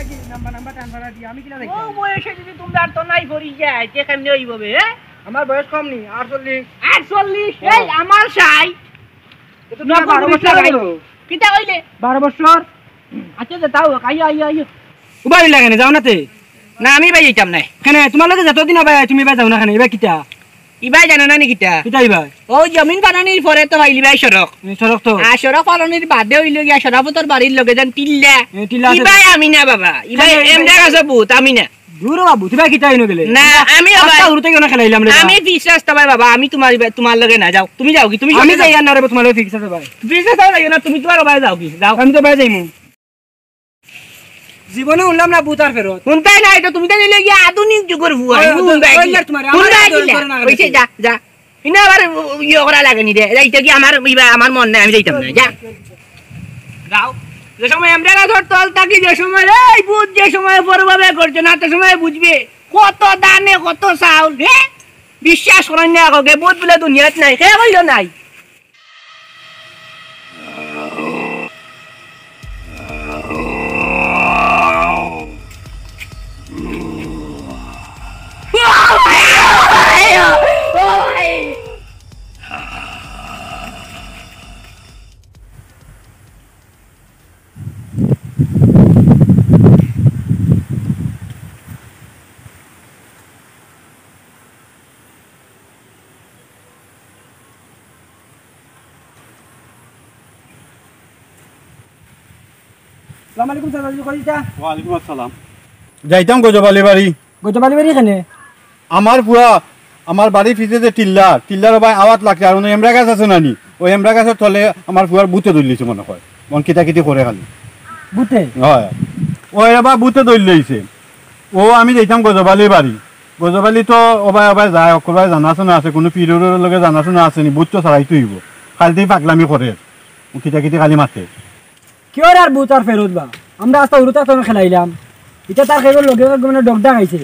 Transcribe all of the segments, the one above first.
কি number transfer দি আমি কিনা দেখি ও বয়সে যদি তোমরা তো নাই পড়ি যায় তে কেমনে হইব বে আমার বয়স কম নি 48 48 এই আমার সাই তো 12 বছর হলো কিটা হইলে 12 বছর আচ্ছা যে তাও আইও উবারি লাগে না যাও নাতে না আমি ভাই যাইতাম না কেনে তোমার লগে যতদিন হবে তুমি বা যাও না কেনে এবা কিটা ইবাই জানা না নি কিটা কিটা ইবা ও জমিন পালনির পরে তো হইলি ভাই সড়ক সড়ক তো সড়ক পালনির বাদে হইল গিয়া সরাবতর বাড়ির লগে যেন টিল্লা ইবাই আমি না বাবা ইবাই এমডা কাছে ভূত আমি না দূর বাবু তুমি কিটা আইনো গেলে না আমি বাবা উড়তে কেন খেলাইলাম রে আমি বিশ্বাস তো ভাই বাবা আমি তোমার লগে না যাও তুমি যাও কি তুমি আমি যাই না রে তোমার লগে ফিক্স আছে ভাই বিশ্বাস দাও না তুমি তোমার ভাই যাও কি যাও আমি তো ভাই যাইমু জীবনে উনলাম না বুতার ফেরত শুনতাই না এটা তুমি তো নিলে গিয়া আধুনিক যুগের ভুয়া ওইছে যা যা ইনা আবার ইয়ে করা লাগেনি রে এইটা কি আমার মন নাই আমি যাইতাম না যা যাও যে সময় আমরা ধর তল থাকি যে সময় এই বুঝ যে সময় পরভাবে করছে না তো সময় বুঝবে কত দানে কত চাউল হে বিশ্বাস করেন না আগে বুঝ বলে দুনিয়াত নাই কে কইল নাই আসসালামু আলাইকুম স্যার আজি কইতা ওয়া আলাইকুম আসসালাম যাইতাম গজবালি বাড়ি এখানে আমার পুরা আমার বাড়ি ফিতে যে টিল্লার ভাই আওয়াজ লাগছে আর এমরা গাছ আছে নানি ওই এমরা গাছের তলে আমার পুরার বুতে দলিছে মনে হয় মন কিটা করে খালি বুতে হয় ওই এবার বুতে দল লইছে ও আমি যাইতাম গজবালি বাড়ি গজবালি তো অবাই যায় অকবাই জানাশোনা আছে কোনো পিরিয়ডের লগে জানাশোনা আছে নি বুত তো ছাড়াইতে হইব খালি পাগলামি করে কিটা খালি মাতে কিয় আর বুত আর ফেরত বা আমরা আস্তা উড়তা তো খেলাইলাম এটা তার খেলার লগে মানে ডগডা খাইছে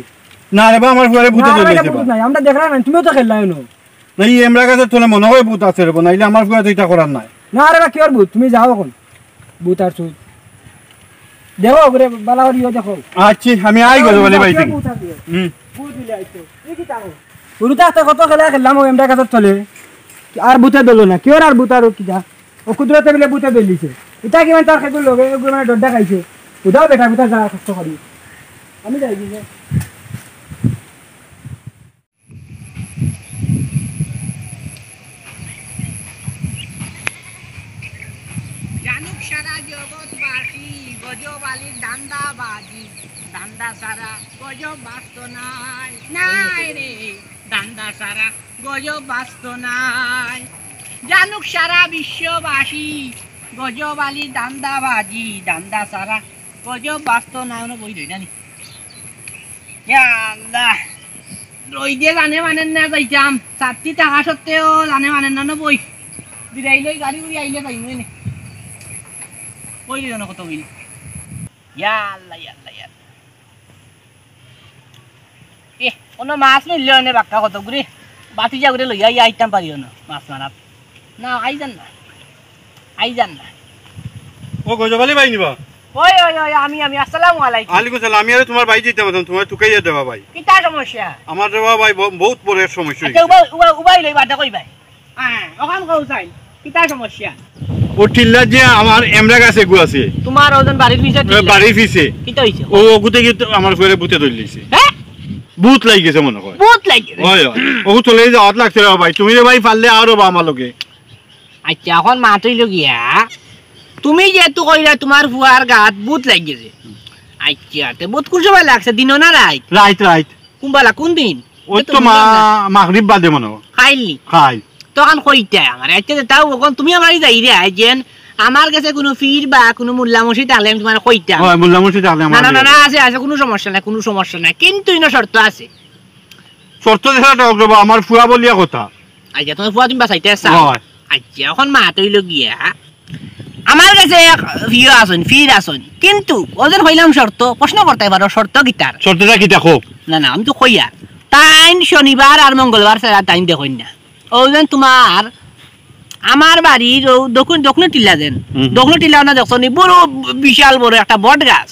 না রে বা আমার পুরে বুতে দলিছে না আমরা দেখলাম না তুমিও তো খেললাই না না এই এমরা গাছের তলে মনে হয় বুত আছে রে নাইলে আমার পুরে তো এটা করার নাই না রে বা কিয় বুত তুমি যাও এখন বুত আর সুত দেখো করে বালাওয়ার ইয়ে দেখো আচ্ছা আমি আই গজবালি বাড়ি থেকে বুত দিলে আইতো এই কি তাও উড়তা তো কত খেললাম ওই এমরা গাছের তলে আর বুতে দলো না কিয় আর বুত আর কিটা ও কুদরতে বলে বুতে দলিছে এটা কি মানে তার খেলার লগে মানে ডগডা খাইছে উদাও বেটা বেটা যা কষ্ট করি আমি যাই দিলে জানুক সারা জগৎবাসী গজবালির দান্দাবাজি দান্দা সারা গজব বাস্ত নাই নাই রে দান্দা সারা গজব বাস্ত নাই জানুক সারা বিশ্ববাসী গজবালির দান্দাবাজি দান্দা সারা গজব বাস্ত নাই বই রই জানি আল্লাহ রই দিয়ে জানে মানেন না যাইতাম চারটি টাকা সত্ত্বেও জানে মানেন না বই বিদায় লই গাড়ি উড়ি আইলে যাইমু এনে কইলে জানো কত হইল আল্লাহ এ কোনো মাছ মিলল নে বাক্কা কত ঘুরে বাতি যা ঘুরে লইয়া আইতাম পারিও না মাছ মারাত না আই যান না ও গজবালি বাই নিবা ওই আমি আসসালামু আলাইকুম ওয়ালাইকুম সালাম আমি আর তোমার বাই দিতে মতন তোমার টুকাইয়া দেবা ভাই কিটা সমস্যা আমার দেবা ভাই বহুত বড় সমস্যা আচ্ছা উবাই লই বাটা কই ভাই হ্যাঁ ওখান কও চাই কিটা সমস্যা ও টিল্লা যে আমার এমরা গাছে গু আছে তোমার ওজন বাড়ির পিছে কিটা হইছে ও গুতে গিয়ে আমার ফেরে বুতে ধরে লইছে হ্যাঁ বহুত লাগি গেছে মনে হয় বহুত লাগি হয় ও চলে যাওয়াত লাগছে রে ভাই তুমি রে ভাই পারলে আরো বা আমার লগে আচ্ছা এখন মাতই লগিয়া তুমি যেহেতু কইরা তোমার ফুয়ার গাত বুত লাগিছে আচ্ছা তে বুত কোন সময় লাগছে দিন না রাইট কোনবালা কোন দিন ওই তো মাগরিব বাদে মনে খাই তখন কইতা আমার আচ্ছা তাও এখন তুমি আমারই যাই রে আইজেন আমার কাছে কোনো ফির বা কোনো মোল্লা মসজিদ আলে আমি তোমার কইতা হয় মোল্লা মসজিদ আলে আমার না আছে কোনো সমস্যা নাই কিন্তু ইনো শর্ত আছে শর্ত দেখা ডক্টর আমার ফুয়া বলিয়া কথা আচ্ছা তোমার ফুয়া তুমি বাঁচাইতে চাও আচ্ছা এখন মাতই লগিয়া আমার কাছে ফির আসুন কিন্তু ওদের হইলাম শর্ত প্রশ্ন করতে পারো শর্ত গীতার শর্তটা কিটা খুব না আমি তো কইয়া টাইম শনিবার আর মঙ্গলবার ছাড়া টাইম দেখুন না ওজন তোমার আমার বাড়ির দক্ষিণ টিলা দেন দক্ষিণ টিলা না দেখছো নি বড় বিশাল বড় একটা বট গাছ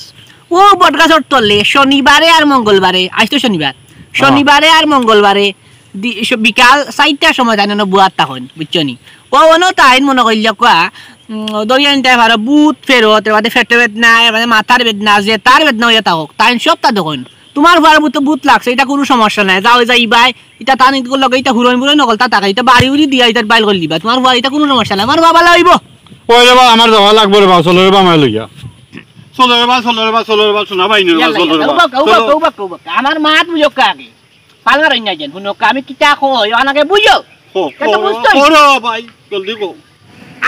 ও বটগাছর তলে শনিবারে আর মঙ্গলবারে আজ তো শনিবারে আর মঙ্গলবারে বিকাল 4টার সময় জানেন বুয়ার তখন বুঝছনি ও অন তাই মনে করল কোয়া দরিয়া নিতে পারো বুট ফেরত এবার ফেটে বেদনা এবার মাথার বেদনা যে তার বেদনা হইয়া থাকুক তাই সবটা দেখুন তোমার ভুয়ার বুতে বুট লাগছে এটা কোনো সমস্যা নাই যাও যাইবাই এটা টান লগে এটা হুরন বুড়ো নকল তা টাকা এটা বাড়ি উড়ি দিয়া এটা বাইল করে দিবা তোমার ভুয়ার এটা কোনো সমস্যা নাই আমার বাবা লাইব ওই রে বা আমার যাওয়া লাগবে রে বা চলো রে বা মাই লইয়া চলো রে বা শোনা ভাই রে বা চলো রে বা আমার মাত বুঝো আগে পালগার হই না যেন হুনক আমি কিটা কই অনাকে বুঝো কত বুঝতই ওরে ভাই জলদি কো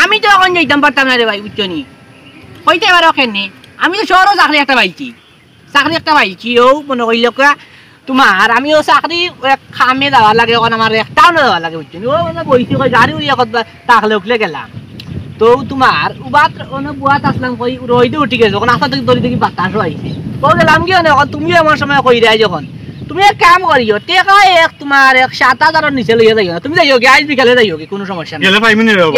আমি তো এখন যাইতাম পারতাম না রে ভাই বুঝছনি কইতে পারো কেনে আমি তো শহরও চাকরি একটা পাইছি ও মনে কইল তোমার আমিও চাকরি খামে যাওয়া লাগে এখন আমার টাউনে যাওয়া লাগে বুঝছনি ও মানে বইছি কই গাড়ি উড়িয়া কত তাকলে উঠলে গেলাম তো তোমার উবাত বুয়াত আসলাম কই রইতে উঠি গেছে যখন আস্তে দড়ি দেখি বাতাসও আইছে ও গেলাম কি এখন তুমিও আমার সময় কই দেয় যখন তুমি এক কাম করিও টেকা তোমার 7,000 নিচে লইয়া যাইও তুমি যাইও কি আজ বিকালে যাইও কি কোনো সমস্যা নাই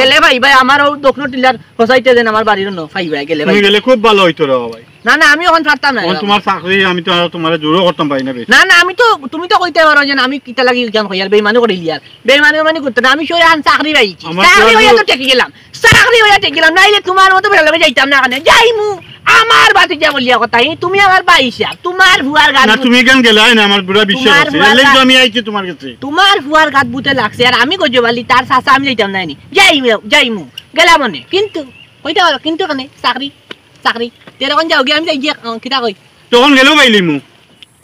গেলে ভাই আমার ও দক্ষিণ টিলার হোসাইতে দেন আমার বাড়ির ন ভাই গেলে ভাই গেলে খুব ভালো হইতো রে ভাই না আমি এখন পারতাম না তোমার চাকরি আমি তো তোমারে জোরও করতাম পাই না আমি তো তুমি তো কইতে পারো যে আমি কিটা লাগি কেন কইয়ার বেইমানি করিলি আর বেইমানি মানে করতে না আমি সরে আন চাকরি পাইছি চাকরি হইয়া তো টেকি গেলাম নাইলে তোমার মতো বেলা লগে যাইতাম না কানে যাইমু আমার বাতিজা বলিয়া কথা তুমি আমার বাইসা তোমার ভুয়ার গাত না তুমি কেন গেলাই না আমার পুরো বিশ্বাস আছে এলেই তো আমি আইছি তোমার কাছে তোমার ভুয়ার গাত বুতে লাগছে আর আমি গজবালি তার চাচা আমি যাইতাম না নি যাইমু গেলাম মনে কিন্তু কইতে পারো কিন্তু কানে চাকরি তেরা কোন যাও আমি যাই কিটা কই তখন গেলেও পাইলিমু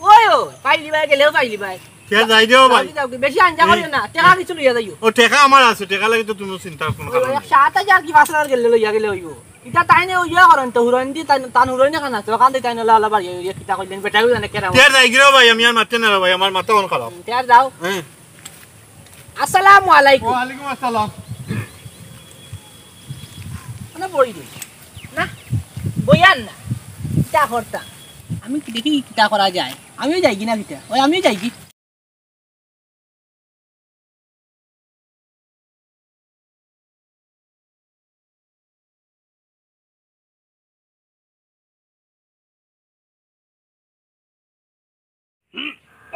ওই পাইলি ভাই গেলেও পাইলি ভাই কে যাই দিও ভাই বেশি আনজা করিও না টাকা কিছু লইয়া যাইও ও টাকা আমার আছে টাকা লাগি তো তুমি চিন্তা করো না 7,000 কি 5,000 গেলে লইয়া গেলে হইব এটা তাইনে ইয়া করেন তো হুরন দি তান হুরন না কানা তো কান দি তাইনে লালা বাড়ি ইয়া কিটা কইলেন বেটাও জানে কেরা কে যাই গিরো ভাই আমি আর মারতে না রে ভাই আমার মাথা অন খারাপ তের যাও আসসালামু আলাইকুম ওয়া আলাইকুম আসসালাম না বই দি না বইয়ান না কিটা করতা আমি কি দেখি কিটা করা যায় আমিও যাই কি না কিটা ওই আমিও যাই কি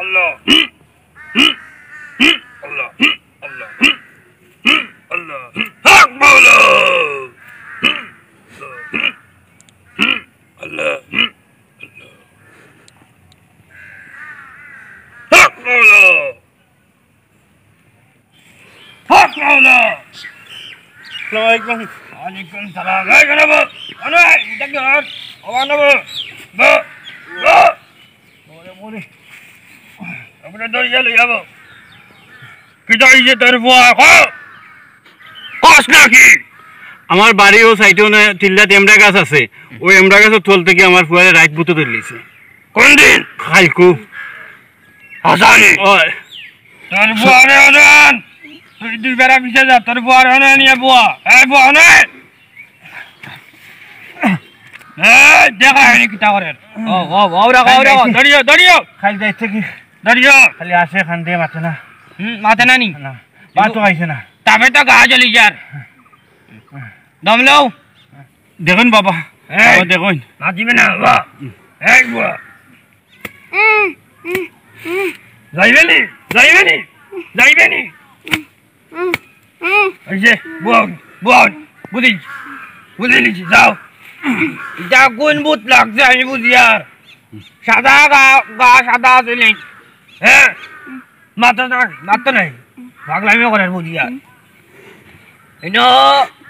Allah Allah Allah Allah Hak Mawla Allah Hak Mawla Hak Mawla Assalamualaikum Waalaikumsalam Hai kenapa? Mana? Jangan Awan apa? Ba Boleh Apna doriya le যাব কিটা ইয়ে তোর বুয়া কস নাকি আমার বাড়ি ও সাইডে তিল্লাতে এমড়া গাছ আছে ওই এমড়া গাছের তল থেকে আমার ফুয়ারে রাইট বুতে ধরলিছে কোন দিন খাইকু হাসানি ওই তোর বুয়ারে অনান তুই দুই বেড়া পিছে যা তোর বুয়ারে অনান নিয়ে বুয়া এই বুয়া অনান দেখা হয়নি কিটা করে ওরা দড়িও খাই যাইছে কি দড়িও খালি আসে খান দিয়ে মাথে না মাথে নানি না বাতো খাইছে না তবে তো গা জ্বলি যার দম লও দেখুন বাবা দেখুন নাচিবে না বাবা এই বুয়া যাইবেনি এই যে বুয়া বুঝে নিছি যাও এটা কোন বুত লাগছে আমি বুঝি আর সাদা গা সাদা আছে নেই হ্যাঁ মাথা নাই পাগলামি করেন বুঝি আর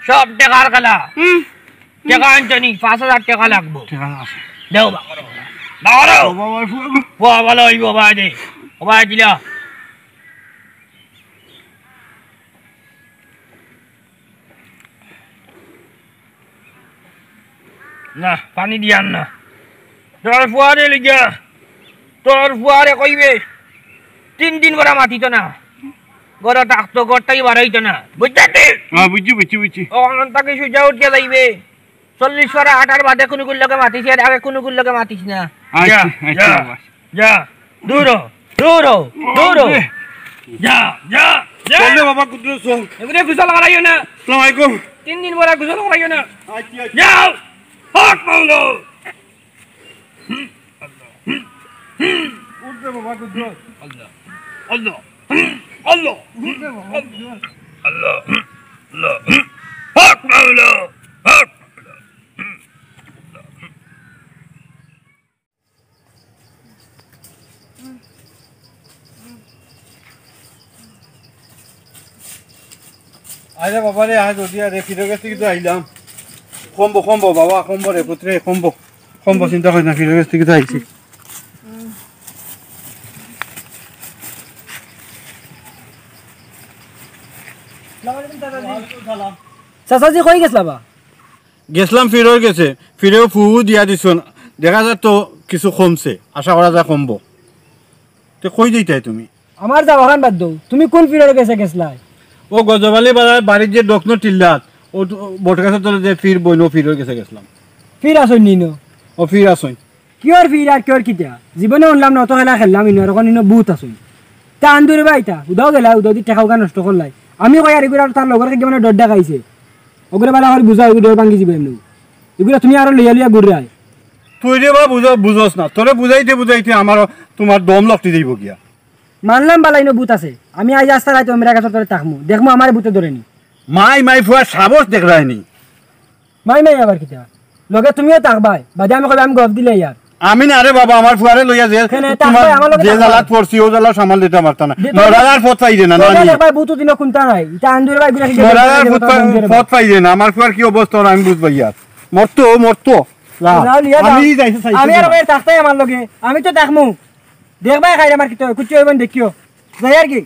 সব টাকার খেলা টাকা আনছনি 5,000 টাকা লাগবো দেও ভালো হইব বাবা দে বাবা দিলা না পানি দিয়ান না তোর ফুয়ারে লিগা তোর ফুয়ারে কইবে 3 দিন বড় মাতিত না গড় ডাকতো গড়টাই বাড়াইতো না বুঝতে হ্যাঁ বুঝছি ও অনন্তাকে সুজা উঠিয়া যাইবে 40 পরে 8 বাদে কোনো গুল লগে মাতিস আর আগে কোনো গুল লগে মাতিস না যা দূর যা চলে বাবা কুদ্দুস এবারে গুসল করাইও না আসসালামু আলাইকুম 3 দিন বড় গুসল করাইও না আচ্ছা যাও হক মাওলো বাবা কুদরত আল্লাহ আল্লাহ আল্লাহ আল্লাহ আল্লাহ হক মাওলা হক আরে বাবা রে আজ ওদিয়া রে ফিরে গেছে কিন্তু আইলাম কম্বো বাবা কম্বো রে পুত্রে কম্বো চিন্তা করি না ফিরে গেছে কিন্তু আইছি চাচাজি কই গেছলা বা গেছিলাম ফিরেও গেছে ফিরেও ফুহু দিয়া দিছ দেখা যায় তো কিছু কমছে আশা করা যায় কমবো তো কই দিতাই তুমি আমার যাওয়াখান বাদ দাও তুমি কোন ফিরের গেছে গেছলা ও গজবালি বাজার বাড়ির যে ডক্টর টিল্লাত ও বট গাছের তলে যে ফির বইনো ফিরেও গেছে গেছিলাম ফির আসুন নিনো ও ফির আসই কিয়র ফির আর কিয়র কিতা জীবনে শুনলাম না অত খেলা খেললাম ইনো আর ইনো বহুত আসুন তা আন্দুরে বা ইতা উদাও গেলা উদাও দি টেকাও গা নষ্ট করলাই আমি কই আর এগুলো তার লগর থেকে মানে ডড্ডা খাইছে ওগুলো বেলা আর বুঝা ওগুলো ভাঙ্গি যাবে এমনি এগুলো তুমি আরো লইয়া লইয়া ঘুরে আয় তুই রে বা বুঝোস না তোরে বুঝাইতে আমার তোমার দম লকটি দিব গিয়া মানলাম বালা ইনো বুত আছে আমি আজ আস্তা রাইতে মেরা কাছে তোরে তাকমু দেখমু আমার বুতে ধরে নি মাই ফুয়া সাবস দেখরায়নি মাই মাই আবার কিতা লগে তুমিও তাকবাই বাদে আমি কইবা আমি গফ দিলে ইয়ার আমি না রে বাবা আমার ফুয়ারে লইয়া যে কেনে তোমার তাকবাই আমার লগে যে জালাত পড়ছি ও জালা সামাল দিতে পারতা না মরার পথ পাইছে না নানি ভাই বুতু দিন কোনটা নাই এটা আন্দুরে ভাই গুলা মরার পথ পাইছে না আমার ফুয়ার কি অবস্থা আমি বুঝবাই ইয়ার মরতো আমি যাইতে চাইছি আমি আর ভাই তাকতাই আমার লগে আমি তো তাকমু দেখবাই খাই আমার কিতা কুচি হইবন দেখিও যাই আর কি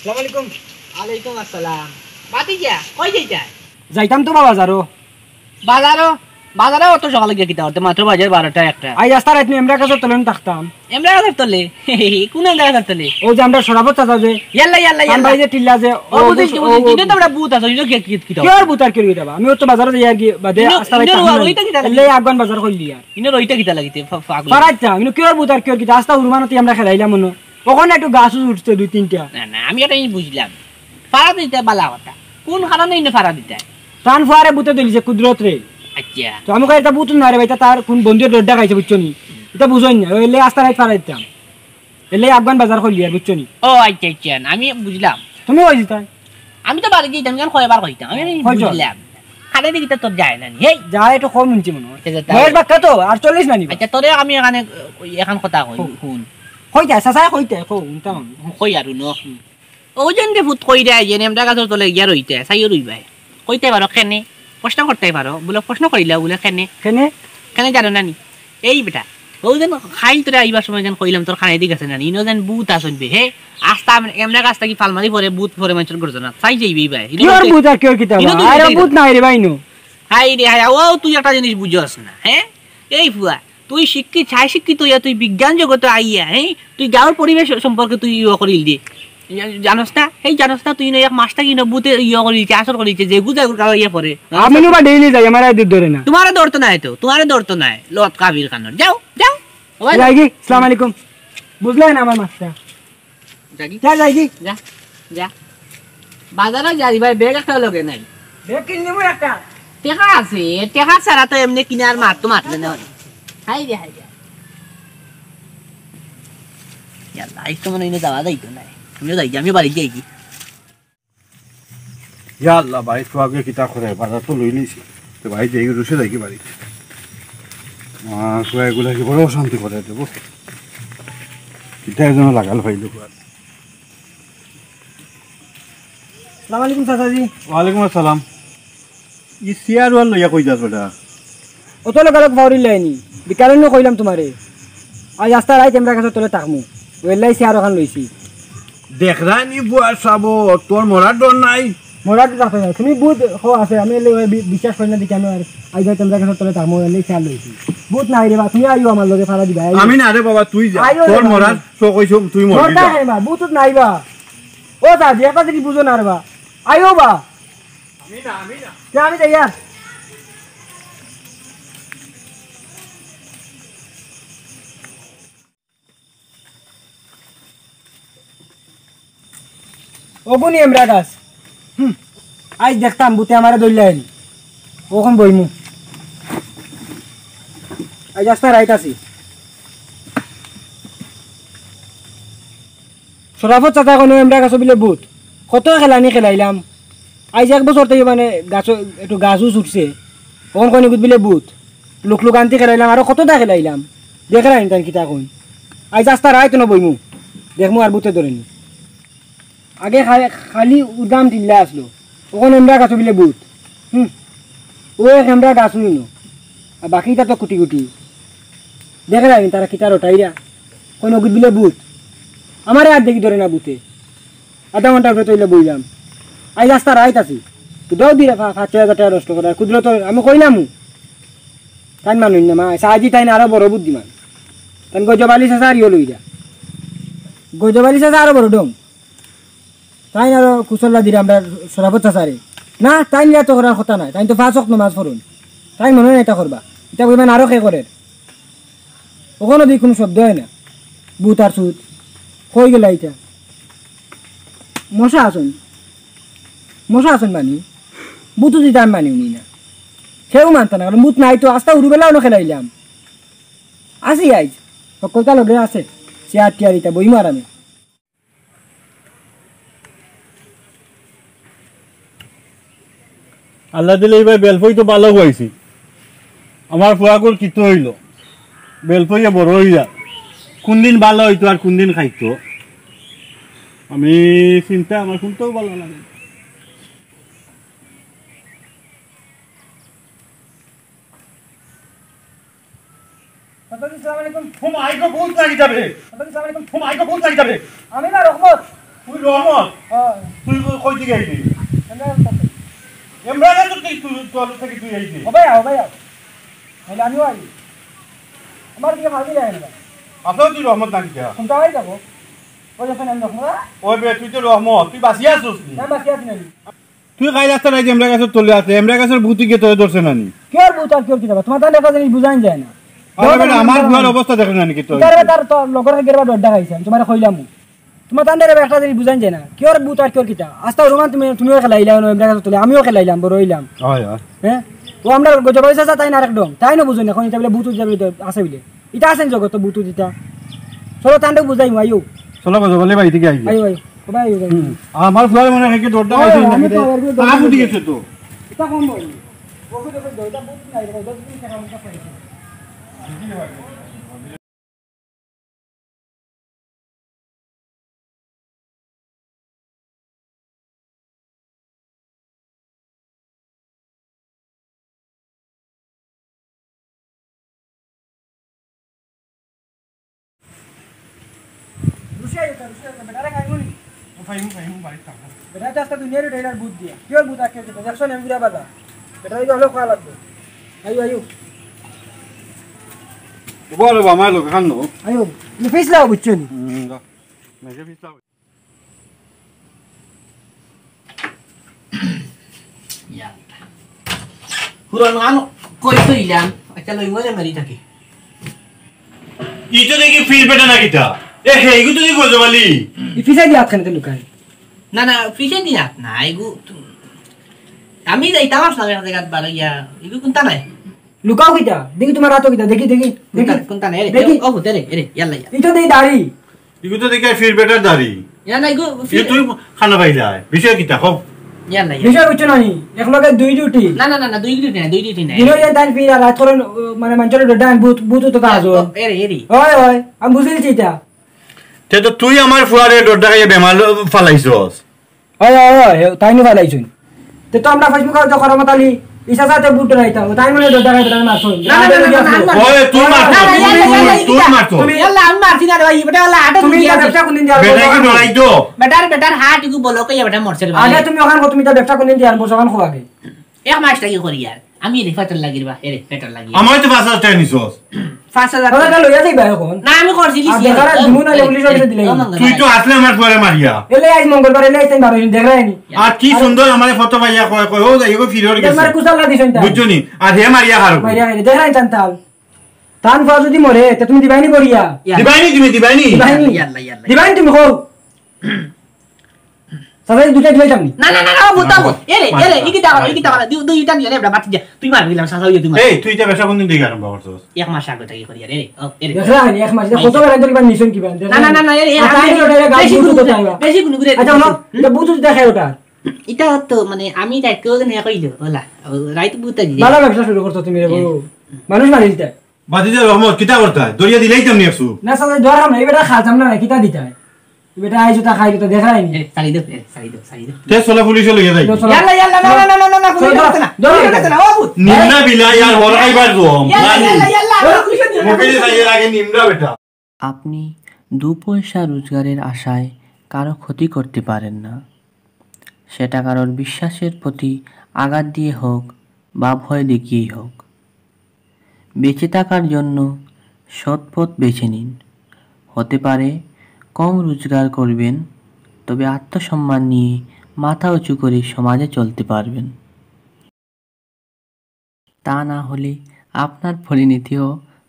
আসসালামু আলাইকুম আলাইকুম আসসালাম বাতিজা কই যাইতা যাইতাম তো বাবা যারো বাজারে অত সকালে গিয়ে কিতা করতে মাত্র বাজার 12টা একটা আই রাস্তা রাইতে আমরা কাছে তলেন থাকতাম এমরা গাছের তলে কোন গাছের তলে ও যে আমরা সরাবত চাচা যে ইয়াল্লা ভাই যে টিল্লা যে ও বুঝিস এটা তো আমরা বুত আছে ইনো কিতা কিয়র বুতার কির গিতা আমি তো বাজারে যাই আর কি বাদে রাস্তা রাইতে লে আগুন বাজার কইলি আর ইনো রইটা কিতা লাগিতে পাগল পারাইতা ইনো কিয়র বুতার কিয়র গিতা রাস্তা উরমানতি আমরা খেলাইলাম মনো ওখানে একটু গাছ উঠছে দুই তিনটা না আমি এটা বুঝলাম ফাড়া দিতে বালা কথা কোন কারণে ইনো ফাড়া দিতে টান ফুয়ারে বুতে দিলিছে কুদরত রে আচ্ছা তো আমি কই এটা বুতুন না রে ভাই তার কোন বন্ধু ডড্ডা খাইছে বুঝছনি এটা বুঝই না ওইলে রাস্তা রাইতে পারাইতাম এলে আফগান বাজার কইলি আর বুঝছনি ও আচ্ছা আমি বুঝলাম তুমি কই দিতা আমি তো বাড়ি যাইতাম কেন কয়বার কইতাম আমি বুঝলাম খালে দিকে তো তোর যায় না এই যা একটু কম শুনছি মনে হয় আচ্ছা, বয়স বাক্কা তো আর 40 না নিবা আচ্ছা তোরে আমি এখানে এখন কথা কই শুন কইতা সাসা কইতা কো উনতা কই আর ন ও যেন যে ভূত কই দেয় যে নেমটা গাছর তলে গিয়া রইতে চাইও রইবাই কইতে পারো কেনে প্রশ্ন করতে পারো বলে প্রশ্ন করিলা বলে কেনে কেনে কেনে জানো নানি এই বেটা ও যেন খাইল তোরে আইবার সময় যেন কইলাম তোর খানাই দিকে আছে নানি ইনো যেন বুত আসবে হে আস্তা এমরা গাছটা কি ফালমারি পরে বুত পরে মানুষের গর্জনা চাই যাইবি ভাই কিয়র বুত আর কিয়র কিতা আর বুত নাই রে ভাইনো হাই রে হাই ও তুই একটা জিনিস বুঝছস না হ্যাঁ এই ফুয়া তুই শিক্ষিত ইয়া তুই বিজ্ঞান জগতে আইয়া হ্যাঁ তুই গাঁৱৰ পরিবেশ সম্পর্কে তুই ইয়ে করিল দি জানোস না তুই এক মাসটা কি বুতে ইয়ে করিলছে আসর করিলছে যে গুজা গাঁও ইয়ে পরে আমি নো বা ডেইলি যাই আমার আইতে ধরে না তোমারে দৌড়তো নাই লত কাবির খানর যাও যাইগি আসসালামু আলাইকুম বুঝলেন আমার মাস্টার যাইগি যা বাজারে যাই ভাই ব্যাগ একটা লগে নাই বেক কিনে মু একটা টেকা আছে টেকা ছাড়া তো এমনি কিনার মারলে না হাই রে ইয়াল্লা আইতো মনে ইনে যাওয়া যাইতো না তুমিও যাই আমি বাড়ি যাই কি ইয়া আল্লাহ ভাই তো আগে কিতা করে বাজার তো লই নিছি তো ভাই যাই রুশে যাই কি বাড়ি তো এগুলা কি বড় শান্তি করে দেবো কিতা যেন লাগাল ভাইলো আসসালামু আলাইকুম চাচাজি ওয়ালাইকুম আসসালাম ই সিয়ার ওয়াল লইয়া কই যাস বেটা অত লোক ফাউরিল লাইনি বিকারণ্য কইলাম তোমারে আজ রাস্তা রাইতে আমরা কাছে তোলে তাকমু ওইলাই সি আর ওখান লইছি দেখরানি বুয়া সাবো তোর মরার ডর নাই মোরাটো রাখতে না তুমি বুত হো আছে আমি বিশ্বাস করি না দেখি আমি আর আজ রাইতে আমরা কাছে তোলে তাকমু ওইলাই সি আর লইছি বুত নাই রে বা তুমি আইও আমার লগে ফাড়া দিবা আমি না রে বাবা তুই যা তোর মরার তো কইছো তুই মরবি মোরটা হে মা বুত নাই বা ও যা যে কথা কি বুঝো না রে বা আইও বা কে আমি যাই আর ওগুনি এমরা গাছ আজ দেখতাম বুতে আমারে দইলে আইনি ওখন বইমু আজ রাস্তা রাইট আছি সরাফত চাচা কোনো এমরা গাছ বিলে বুত কত খেলানি খেলাইলাম আজ এক বছর থেকে মানে গাছ একটু গাছও ছুটছে ওখান কোন বিলে বুত লোক আনতে খেলাইলাম আরো কতটা খেলাইলাম দেখলাম তাই কিতা কই আজ রাস্তা রাইট না বইমু দেখমু আর বুতে ধরেনি আগে খালি উদাম টিল্লা আসলো ওখানে এমরা গাছ বিলে বুত ও এমরা গাছ নো আর বাকিটা তো কুটি কুটি দেখে যাবেন তারা কিতার ওটাইরা কোন অগুত বিলে বুত আমার আর দেখি ধরে না বুতে আধা ঘন্টার ভেতর তৈলে বইলাম আজ রাস্তা রাইত আছি দাও দি ৫,০০০ টাকা নষ্ট করে ক্ষুদ্র তো আমি কইলাম তাই মানুষ না মা সাহায্য তাই না আরো বড় বুদ্ধিমান তাই গজবালি চাষা আর ইয়ে লইরা গজবালি চাষা আরো বড় ডং তাই আরো কুশল্লা দিলে আমরা সরাফত চাষারে না তাই নিয়ে তো করার কথা নাই তাই তো ৫ ওয়াক্ত নামাজ পড়ুন তাই মনে হয় এটা করবা এটা কইবেন আরো কে করে ওখানে দিয়ে কোনো শব্দ হয় না বুত আর সুত কই গেল এটা মশা আসুন মানি বুতু দিতে আমি মানি উনি না সেও মানত না কারণ বুত নাই তো আস্তা উড়ুবেলাও না খেলাইলাম আসি আইজ সকলটা লগে আছে চেয়ার টিয়ার ইটা বই মার আমি আল্লাহ দিলে এইবার বেলফই তো ভালো হয়েছি আমার ফুয়াকুর কিতো হইল বেলফইয়া বড় হইয়া কোন দিন ভালো হইতো আর কোন দিন খাইতো আমি চিন্তা আমার শুনতেও ভালো লাগে আমি না রহমত তুই রহমত তুই কই দিকে আইলি এমরা না তুই থেকে তুই আইলি হবে তাহলে আমিও আই আমার দিকে ভাবি যায় না আপনার তুই রহমত নাকি শুনতে হয় যাবো ওই যখন আমি রহমত ওই বে তুই তো রহমত তুই বাঁচিয়ে আসছিস না বাকি আছি না তুই খাই রাস্তা রাইজ এমরা গাছের তলে আছে এমরা গাছের বুতিকে তোরে ধরছে নানি কেউ বুত আর কেউ কি যাবা তোমার তাহলে একটা জিনিস বুঝাই যায় না আমার বুয়ার অবস্থা দেখো নানি কি তো তার তো লগর গেরবা ডড্ডা খাইছে তোমার কইলাম তোমার তান্ডারে একটা জিনিস বুঝাই যায় না কেউ বুত আর কেউ কিটা আস্তা রোমান তুমিও খেলাইলাম এমরা গাছের তলে আমিও খেলাইলাম বড় হইলাম হয় হ্যাঁ ও আমরা গজবাই চাচা তাই না একদম তাই না বুঝুন এখন এটা বলে বুতু যাবে আছে বলে এটা আছেন জগত বুতু দিতা চলো তান্ডে বুঝাই আইও চলো বলে ভাই থেকে আইবি আইও কবাই আইও আমার ফুয়ার মনে হয় কি দড়টা খাইছে আমি তো তা বুটি গেছে তো এটা কম বল ওকে তো দইটা বুত নাই রে 10 দিন টাকা মতো পাইছে বেটা চাষটা দুনিয়ার ঢেলার বুধ দিয়া কিয় বুধ আঁকে দেখছো না বিরা বাজা বেটা এই হলেও খাওয়া লাগবে আইও বলো আমার লোক খান নো আইও ফিস লাও বুঝছো নি মেজে ফিস লাও পুরানো আনো কই তৈলাম আচ্ছা লই মলে মারি থাকে ইতো দেখি ফিল বেটা না কিটা এ হে ইগু তো দেখো জবালি ফিসা দিয়া খানে লুকাই না না ফিশে দিনাত না এগু আমি যাইতাম আপনার জায়গা বাড়াইয়া এগু কোনটা নাই লুকাও কিটা দেখি তোমার রাতো কিটা দেখি কোনটা নাই রে দেখি ও হতে রে রে ইয়াল্লা ইতো দেই দাড়ি ইগু তো দেখি ফিল বেটার দাড়ি ইয়া না এগু ইগু তুই খানা পাইলা বিষয় কিটা কও ইয়াল্লা বিষয় বুঝছো না নি একলগে দুই ডিউটি না না না দুই ডিউটি নাই দিনো যে দান ফিরা রাত করে মানে মঞ্চরে ডান বুত তো কাজো এরে এরে ওই আমি বুঝিলছি এটা তে তো তুই আমার ফুয়ারে দড়টা খাইয়া বেমার ফালাইছস ওই তাই নি ফালাইছুন তে তো আমরা ফেসবুক আর যখন মতালি ইসা সাথে বুট রাইতা তাই মনে দড়টা খাইতা না শুন না ওই তুই মারতো তুমি ইয়াল্লা আমি মারছি না ভাই বেটা আল্লাহ আটা তুমি এটা ব্যবসা কোন দিন দিয়া বেটা কি নড়াই তো বেটার হাট এগু বলো কই বেটা মরছে আগে তুমি ওখান তুমি তো ব্যবসা কোন দিন দিয়া বসে ওখান খোয়াগে এক মাস টাকি করি আর আমি রে পেট্রোল লাগিবা এরে পেট্রোল লাগি আমার তো 5,000 টাকা নিছস 5,000 ওরা লইয়া যাইবা এখন না আমি করছি আর দেখারা জীবন আলে পুলিশ অফিসে দিলাই তুই তো আসলে আমার পরে মারিয়া এলে আজ মঙ্গলবার এলে আইছেন বারো দিন দেখায়নি আর কি সুন্দর আমার ফটো পাইয়া কয় কয় ও যাইগো ফিরর গেছে তোমার কুসালা দিছেন তা বুঝছো নি আর হে মারিয়া হারো মাইরা গেলে দেখাই চান্তাল তান ফা যদি মরে তে তুমি দিবাইনি করিয়া দিবাইনি তুমি দিবাইনি দিবাইনি ইয়াল্লা ইয়াল্লা দিবাইনি তুমি কও সবাই দুটা দিবাই যাবনি না না না না বুতা বুত এরে এরে ইকি টাকা দুইটা নিয়ে এবার বাতি যা তুই মার দিলাম সাসাও তুই মার এই তুই এটা ব্যবসা কোনদিন দিকে আরম্ভ করছস এক মাস আগে থেকে করি এরে ও এরে দেখাই এক মাস কত বেলা ধরে নিছেন কি বান না না না না এরে বেশি গুনি করে আচ্ছা না এটা বুঝু দেখাই ওটা এটা তো মানে আমি দায়িত্ব নিয়ে কইলো বলা রাইত বুতা দি ভালো ব্যবসা শুরু করছো তুমি রে বউ মানুষ মারিলতে বাদিজা রহমত কিতা করতা দরিয়া দিলাই তেমনি আসু না সবাই ধরা না এবারে খাজাম না কিতা দিতা এবারে আইছো তা খাইলো তো দেখাইনি সারি দে সারি দে তে সোলা পুলিশ লইয়া যাই ইয়াল্লা ইয়াল্লা না না না না না পুলিশ না পুলিশ না ও বুত নিমনা বিলা ইয়ার হর আইবার দো ইয়াল্লা ইয়াল্লা পুলিশ না মোবাইল সাইয়ের আগে নিমনা বেটা আপনি 2 পয়সা রোজগারের আশায় কারো ক্ষতি করতে পারেন না, সেটা কারোর বিশ্বাসের প্রতি আঘাত দিয়ে হোক বা ভয় দেখিয়েই হোক। বেঁচে থাকার জন্য সৎ পথ বেছে নিন। হতে পারে কম রোজগার করবেন, তবে আত্মসম্মান নিয়ে মাথা উঁচু করে সমাজে চলতে পারবেন। তা না হলে আপনার পরিণতিও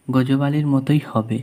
গজবালির মতোই হবে।